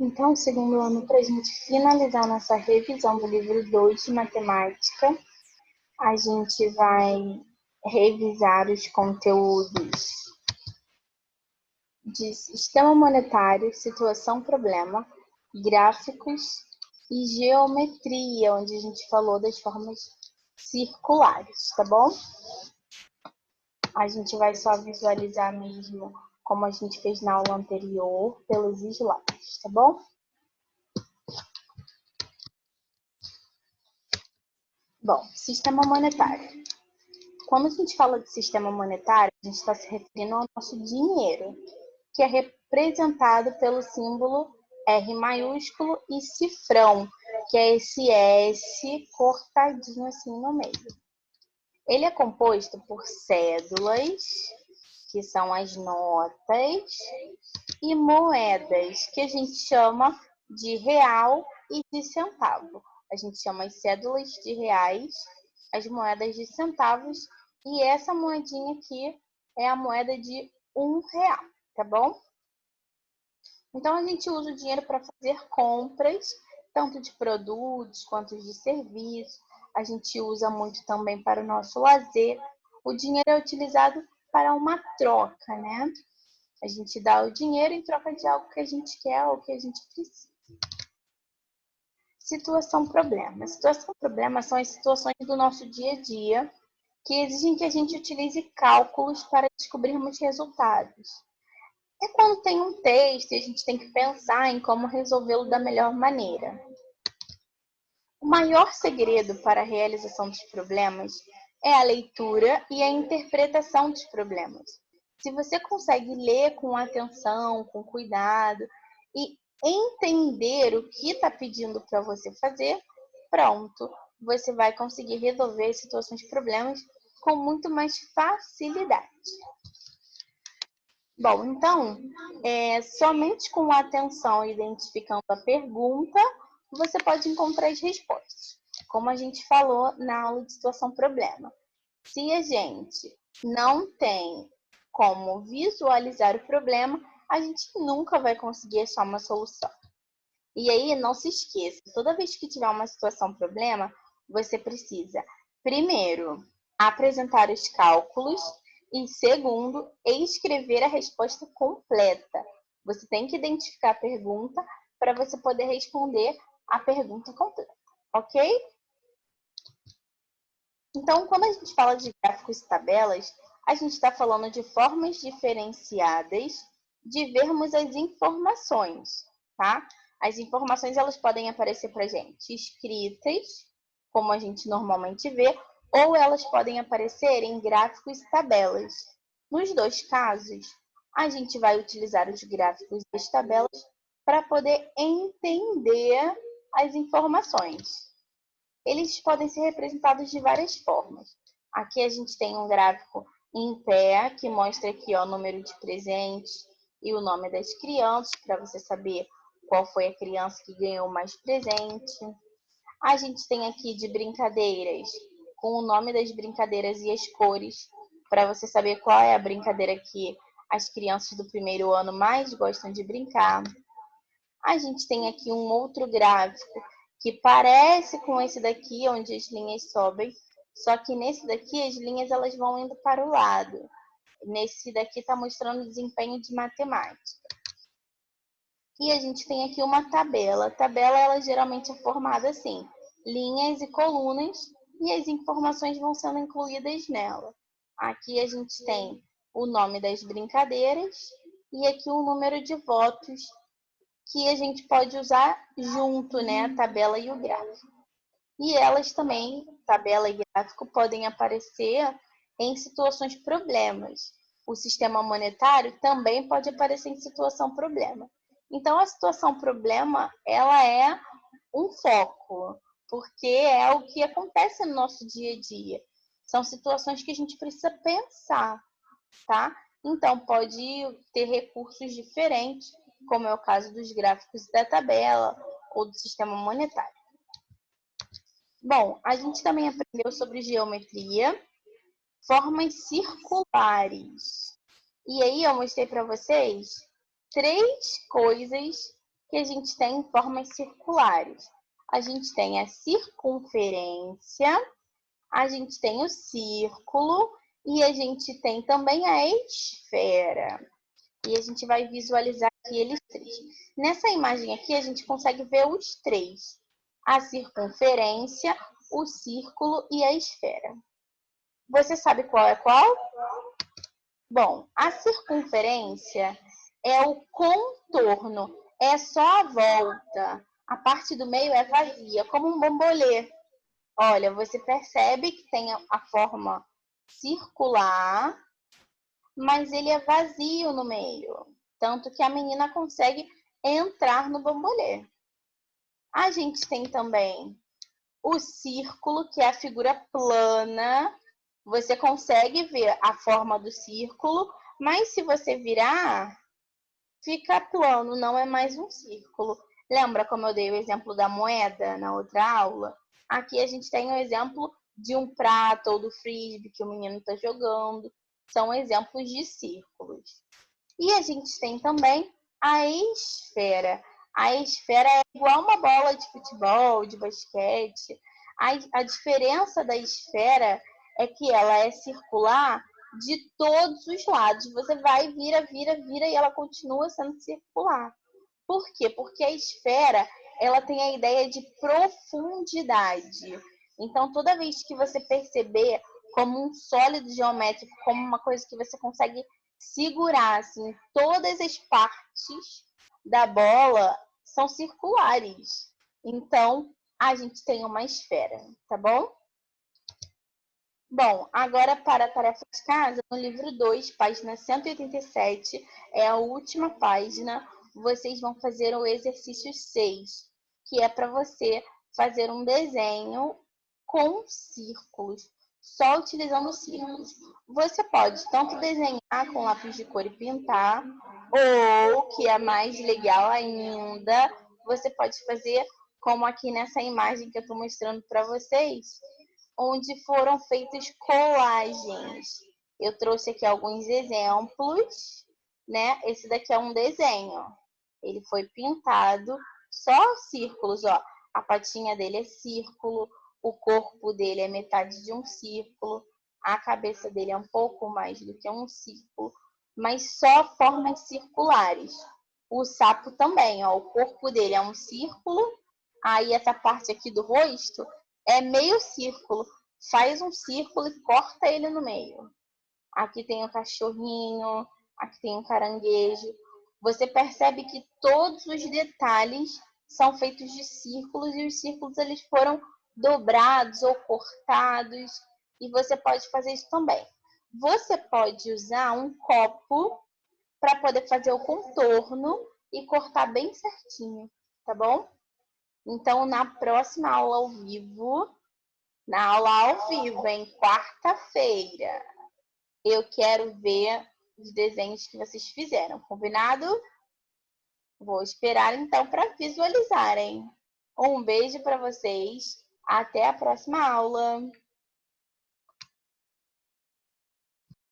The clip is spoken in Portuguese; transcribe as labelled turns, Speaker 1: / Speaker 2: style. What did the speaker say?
Speaker 1: Então, segundo ano, para a gente finalizar nossa revisão do livro 2 de matemática, a gente vai revisar os conteúdos de sistema monetário, situação problema, gráficos e geometria, onde a gente falou das formas circulares, tá bom? A gente vai só visualizar mesmo como a gente fez na aula anterior pelos slides, tá bom? Bom, sistema monetário. Quando a gente fala de sistema monetário, a gente está se referindo ao nosso dinheiro, que é representado pelo símbolo R maiúsculo e cifrão, que é esse S cortadinho assim no meio. Ele é composto por cédulas, que são as notas, e moedas, que a gente chama de real e de centavo. A gente chama as cédulas de reais, as moedas de centavos, e essa moedinha aqui é a moeda de R$1, tá bom? Então, a gente usa o dinheiro para fazer compras, tanto de produtos quanto de serviços. A gente usa muito também para o nosso lazer. O dinheiro é utilizado para uma troca, né? A gente dá o dinheiro em troca de algo que a gente quer ou que a gente precisa. Situação problema. Situação problema são as situações do nosso dia a dia que exigem que a gente utilize cálculos para descobrirmos resultados. É quando tem um texto e a gente tem que pensar em como resolvê-lo da melhor maneira. O maior segredo para a realização dos problemas é a leitura e a interpretação dos problemas. Se você consegue ler com atenção, com cuidado e entender o que está pedindo para você fazer, pronto, você vai conseguir resolver situações de problemas com muito mais facilidade. Bom, então, somente com atenção identificando a pergunta, você pode encontrar as respostas. Como a gente falou na aula de situação-problema. Se a gente não tem como visualizar o problema, a gente nunca vai conseguir achar uma solução. E aí, não se esqueça, toda vez que tiver uma situação-problema, você precisa, primeiro, apresentar os cálculos e, segundo, escrever a resposta completa. Você tem que identificar a pergunta para você poder responder a pergunta completa, ok? Então, quando a gente fala de gráficos e tabelas, a gente está falando de formas diferenciadas de vermos as informações, tá? As informações, elas podem aparecer para a gente escritas, como a gente normalmente vê, ou elas podem aparecer em gráficos e tabelas. Nos dois casos, a gente vai utilizar os gráficos e as tabelas para poder entender as informações. Eles podem ser representados de várias formas. Aqui a gente tem um gráfico em pé, que mostra aqui ó, o número de presentes e o nome das crianças, para você saber qual foi a criança que ganhou mais presente. A gente tem aqui de brincadeiras, com o nome das brincadeiras e as cores, para você saber qual é a brincadeira que as crianças do primeiro ano mais gostam de brincar. A gente tem aqui um outro gráfico que parece com esse daqui, onde as linhas sobem, só que nesse daqui as linhas elas vão indo para o lado. Nesse daqui está mostrando o desempenho de matemática. E a gente tem aqui uma tabela. A tabela ela geralmente é formada assim, linhas e colunas, e as informações vão sendo incluídas nela. Aqui a gente tem o nome das brincadeiras e aqui o número de votos que a gente pode usar junto, né, a tabela e o gráfico. E elas também, tabela e gráfico, podem aparecer em situações problemas. O sistema monetário também pode aparecer em situação problema. Então, a situação problema, ela é um foco, porque é o que acontece no nosso dia a dia. São situações que a gente precisa pensar, tá? Então, pode ter recursos diferentes, como é o caso dos gráficos da tabela ou do sistema monetário. Bom, a gente também aprendeu sobre geometria, formas circulares. E aí eu mostrei para vocês 3 coisas que a gente tem formas circulares? A gente tem a circunferência, a gente tem o círculo e a gente tem também a esfera. E a gente vai visualizar aqui eles três. Nessa imagem aqui, a gente consegue ver os três: a circunferência, o círculo e a esfera. Você sabe qual é qual? Bom, a circunferência é o contorno, é só a volta. A parte do meio é vazia, como um bambolê. Olha, você percebe que tem a forma circular, mas ele é vazio no meio. Tanto que a menina consegue entrar no bambolê. A gente tem também o círculo, que é a figura plana. Você consegue ver a forma do círculo, mas se você virar, fica plano, não é mais um círculo. Lembra como eu dei o exemplo da moeda na outra aula? Aqui a gente tem o exemplo de um prato ou do frisbee que o menino está jogando. São exemplos de círculos. E a gente tem também a esfera. A esfera é igual uma bola de futebol, de basquete. A diferença da esfera é que ela é circular de todos os lados. Você vai, vira, vira, vira e ela continua sendo circular. Por quê? Porque a esfera, ela tem a ideia de profundidade. Então, toda vez que você perceber como um sólido geométrico, como uma coisa que você consegue segurar, assim, todas as partes da bola são circulares. Então, a gente tem uma esfera, tá bom? Bom, agora para a tarefa de casa, no livro 2, página 187, é a última página, vocês vão fazer o exercício 6, que é para você fazer um desenho com círculos, só utilizando círculos. Você pode tanto desenhar com lápis de cor e pintar, ou, que é mais legal ainda, você pode fazer como aqui nessa imagem que eu estou mostrando para vocês, onde foram feitas colagens. Eu trouxe aqui alguns exemplos, né? Esse daqui é um desenho. Ele foi pintado só círculos, ó. A patinha dele é círculo, o corpo dele é metade de um círculo, a cabeça dele é um pouco mais do que um círculo, mas só formas circulares. O sapo também, ó, o corpo dele é um círculo, aí essa parte aqui do rosto é meio círculo. Faz um círculo e corta ele no meio. Aqui tem o cachorrinho, aqui tem o caranguejo. Você percebe que todos os detalhes são feitos de círculos e os círculos eles foram dobrados ou cortados. E você pode fazer isso também. Você pode usar um copo para poder fazer o contorno e cortar bem certinho, tá bom? Então, na próxima aula ao vivo, em quarta-feira, eu quero ver os desenhos que vocês fizeram, combinado? Vou esperar então para visualizarem. Um beijo para vocês, até a próxima aula!